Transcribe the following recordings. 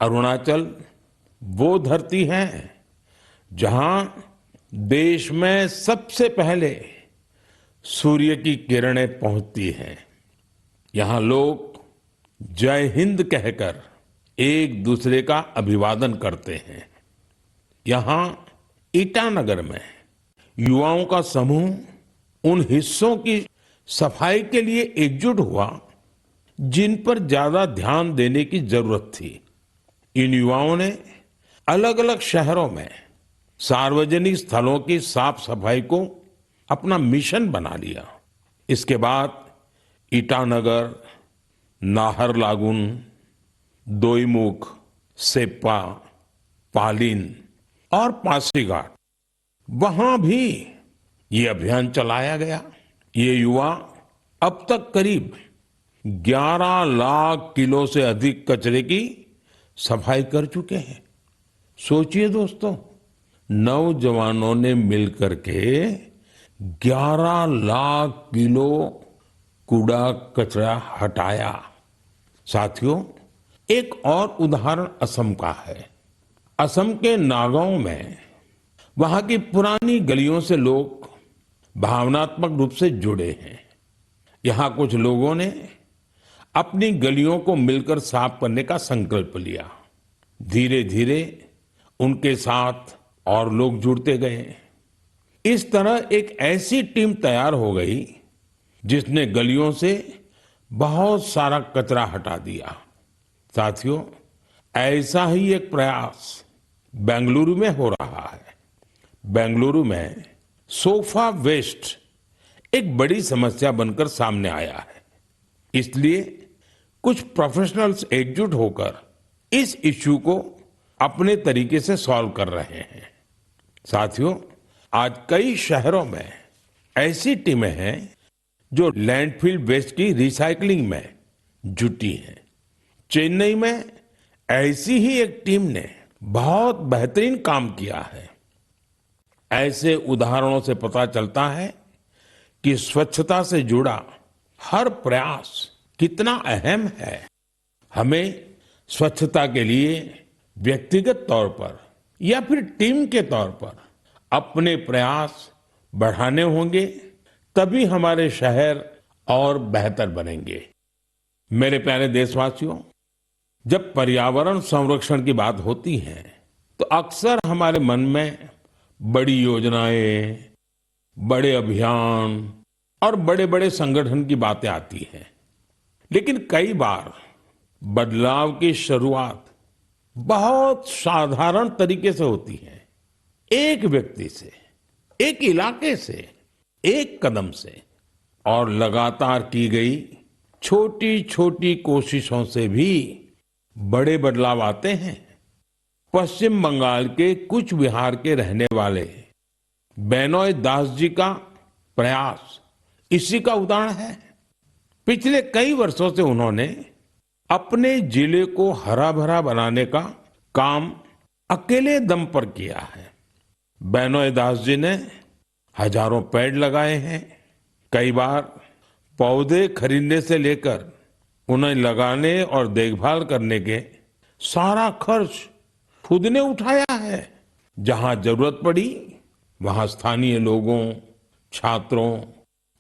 अरुणाचल वो धरती है जहां देश में सबसे पहले सूर्य की किरणें पहुंचती हैं। यहाँ लोग जय हिंद कहकर एक दूसरे का अभिवादन करते हैं। यहाँ ईटानगर में युवाओं का समूह उन हिस्सों की सफाई के लिए एकजुट हुआ जिन पर ज्यादा ध्यान देने की जरूरत थी। इन युवाओं ने अलग अलग शहरों में सार्वजनिक स्थलों की साफ सफाई को अपना मिशन बना लिया। इसके बाद ईटानगर, नाहरलागुन, दोईमुख, सेप्पा, पालिन और पासीघाट, वहां भी ये अभियान चलाया गया। ये युवा अब तक करीब 11 लाख किलो से अधिक कचरे की सफाई कर चुके हैं। सोचिए दोस्तों, नौजवानों ने मिलकर के 11 लाख किलो कूड़ा कचरा हटाया। साथियों, एक और उदाहरण असम का है। असम के नागांव में वहां की पुरानी गलियों से लोग भावनात्मक रूप से जुड़े हैं। यहाँ कुछ लोगों ने अपनी गलियों को मिलकर साफ करने का संकल्प लिया। धीरे धीरे उनके साथ और लोग जुड़ते गए। इस तरह एक ऐसी टीम तैयार हो गई जिसने गलियों से बहुत सारा कचरा हटा दिया। साथियों, ऐसा ही एक प्रयास बेंगलुरु में हो रहा है। बेंगलुरु में सोफा वेस्ट एक बड़ी समस्या बनकर सामने आया है। इसलिए कुछ प्रोफेशनल्स एकजुट होकर इस इश्यू को अपने तरीके से सॉल्व कर रहे हैं। साथियों, आज कई शहरों में ऐसी टीमें हैं जो लैंडफिल वेस्ट की रिसाइकलिंग में जुटी हैं। चेन्नई में ऐसी ही एक टीम ने बहुत बेहतरीन काम किया है। ऐसे उदाहरणों से पता चलता है कि स्वच्छता से जुड़ा हर प्रयास कितना अहम है। हमें स्वच्छता के लिए व्यक्तिगत तौर पर या फिर टीम के तौर पर अपने प्रयास बढ़ाने होंगे, तभी हमारे शहर और बेहतर बनेंगे। मेरे प्यारे देशवासियों, जब पर्यावरण संरक्षण की बात होती है तो अक्सर हमारे मन में बड़ी योजनाएं, बड़े अभियान और बड़े बड़े संगठन की बातें आती हैं। लेकिन कई बार बदलाव की शुरुआत बहुत साधारण तरीके से होती है। एक व्यक्ति से, एक इलाके से, एक कदम से, और लगातार की गई छोटी छोटी कोशिशों से भी बड़े बदलाव आते हैं। पश्चिम बंगाल के कुछ बिहार के रहने वाले बेनोय दास जी का प्रयास इसी का उदाहरण है। पिछले कई वर्षों से उन्होंने अपने जिले को हरा भरा बनाने का काम अकेले दम पर किया है। बेनोय दास जी ने हजारों पेड़ लगाए हैं। कई बार पौधे खरीदने से लेकर उन्हें लगाने और देखभाल करने के सारा खर्च खुद ने उठाया है। जहां जरूरत पड़ी वहां स्थानीय लोगों, छात्रों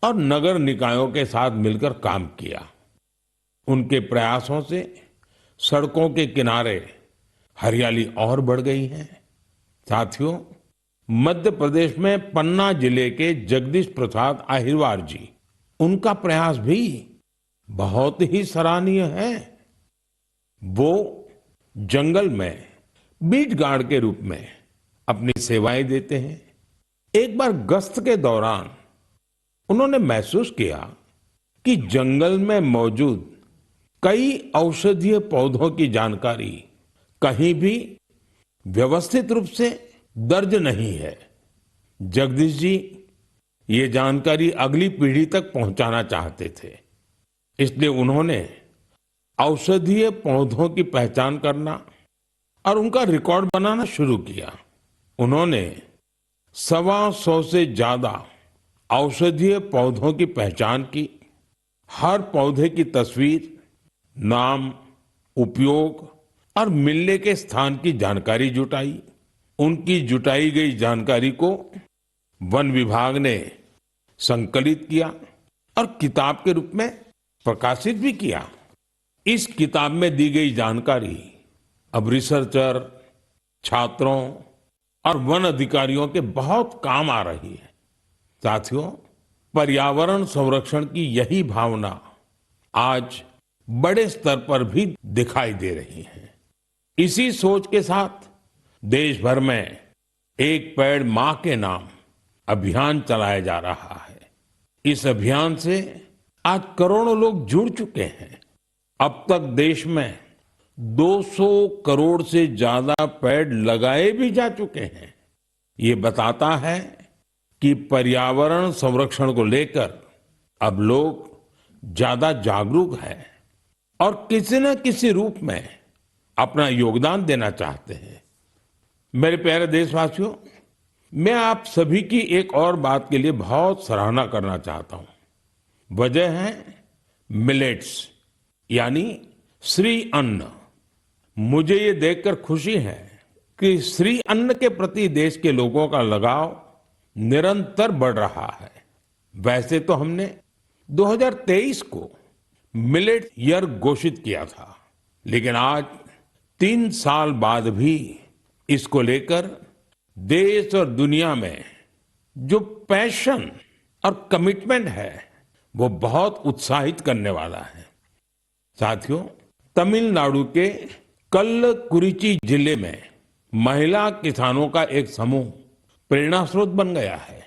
और नगर निकायों के साथ मिलकर काम किया। उनके प्रयासों से सड़कों के किनारे हरियाली और बढ़ गई है। साथियों, मध्य प्रदेश में पन्ना जिले के जगदीश प्रसाद आहिरवार जी, उनका प्रयास भी बहुत ही सराहनीय है। वो जंगल में बीट गार्ड के रूप में अपनी सेवाएं देते हैं। एक बार गश्त के दौरान उन्होंने महसूस किया कि जंगल में मौजूद कई औषधीय पौधों की जानकारी कहीं भी व्यवस्थित रूप से दर्ज नहीं है। जगदीश जी ये जानकारी अगली पीढ़ी तक पहुंचाना चाहते थे। इसलिए उन्होंने औषधीय पौधों की पहचान करना और उनका रिकॉर्ड बनाना शुरू किया। उन्होंने 125 से ज्यादा औषधीय पौधों की पहचान की। हर पौधे की तस्वीर, नाम, उपयोग और मिलने के स्थान की जानकारी जुटाई। उनकी जुटाई गई जानकारी को वन विभाग ने संकलित किया और किताब के रूप में प्रकाशित भी किया। इस किताब में दी गई जानकारी अब रिसर्चर, छात्रों और वन अधिकारियों के बहुत काम आ रही है। साथियों, पर्यावरण संरक्षण की यही भावना आज बड़े स्तर पर भी दिखाई दे रही है। इसी सोच के साथ देश भर में एक पेड़ मां के नाम अभियान चलाया जा रहा है। इस अभियान से आज करोड़ों लोग जुड़ चुके हैं। अब तक देश में 200 करोड़ से ज्यादा पेड़ लगाए भी जा चुके हैं। ये बताता है कि पर्यावरण संरक्षण को लेकर अब लोग ज्यादा जागरूक हैं और किसी न किसी रूप में अपना योगदान देना चाहते हैं। मेरे प्यारे देशवासियों, मैं आप सभी की एक और बात के लिए बहुत सराहना करना चाहता हूं। वजह है मिलेट्स, यानी श्री अन्न। मुझे ये देखकर खुशी है कि श्री अन्न के प्रति देश के लोगों का लगाव निरंतर बढ़ रहा है। वैसे तो हमने 2023 को मिलेट ईयर घोषित किया था, लेकिन आज 3 साल बाद भी इसको लेकर देश और दुनिया में जो पैशन और कमिटमेंट है वो बहुत उत्साहित करने वाला है। साथियों, तमिलनाडु के कल्लकुरिची जिले में महिला किसानों का एक समूह प्रेरणा स्रोत बन गया है।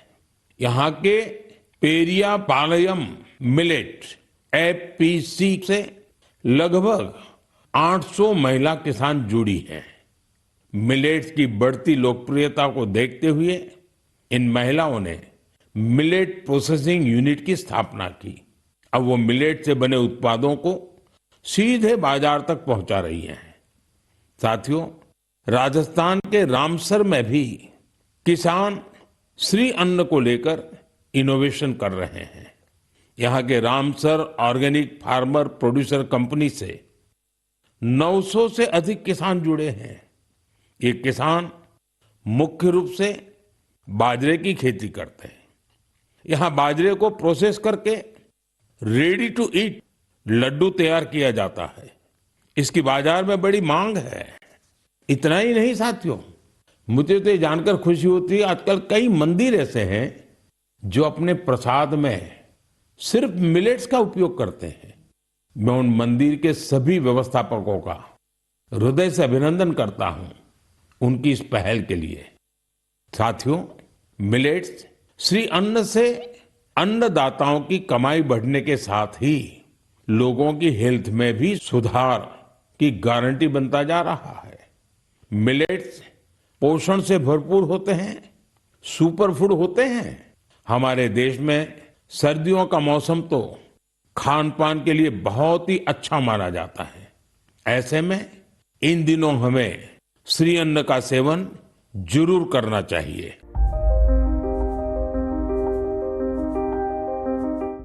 यहाँ के पेरिया पालयम मिलेट एफपीसी से लगभग 800 महिला किसान जुड़ी हैं। मिलेट्स की बढ़ती लोकप्रियता को देखते हुए इन महिलाओं ने मिलेट प्रोसेसिंग यूनिट की स्थापना की। अब वो मिलेट से बने उत्पादों को सीधे बाजार तक पहुंचा रही हैं। साथियों, राजस्थान के रामसर में भी किसान श्री अन्न को लेकर इनोवेशन कर रहे हैं। यहाँ के Ramsar organic farmer producer company से 900 से अधिक किसान जुड़े हैं। ये किसान मुख्य रूप से बाजरे की खेती करते हैं। यहाँ बाजरे को प्रोसेस करके रेडी टू ईट लड्डू तैयार किया जाता है। इसकी बाजार में बड़ी मांग है। इतना ही नहीं साथियों, मुझे तो ये जानकर खुशी होती है आजकल कई मंदिर ऐसे हैं जो अपने प्रसाद में सिर्फ मिलेट्स का उपयोग करते हैं। मैं उन मंदिर के सभी व्यवस्थापकों का हृदय से अभिनंदन करता हूं उनकी इस पहल के लिए। साथियों, मिलेट्स श्री अन्न से अन्नदाताओं की कमाई बढ़ने के साथ ही लोगों की हेल्थ में भी सुधार की गारंटी बनता जा रहा है। मिलेट्स पोषण से भरपूर होते हैं, सुपर फूड होते हैं। हमारे देश में सर्दियों का मौसम तो खान पान के लिए बहुत ही अच्छा माना जाता है। ऐसे में इन दिनों हमें श्री अन्न का सेवन जरूर करना चाहिए।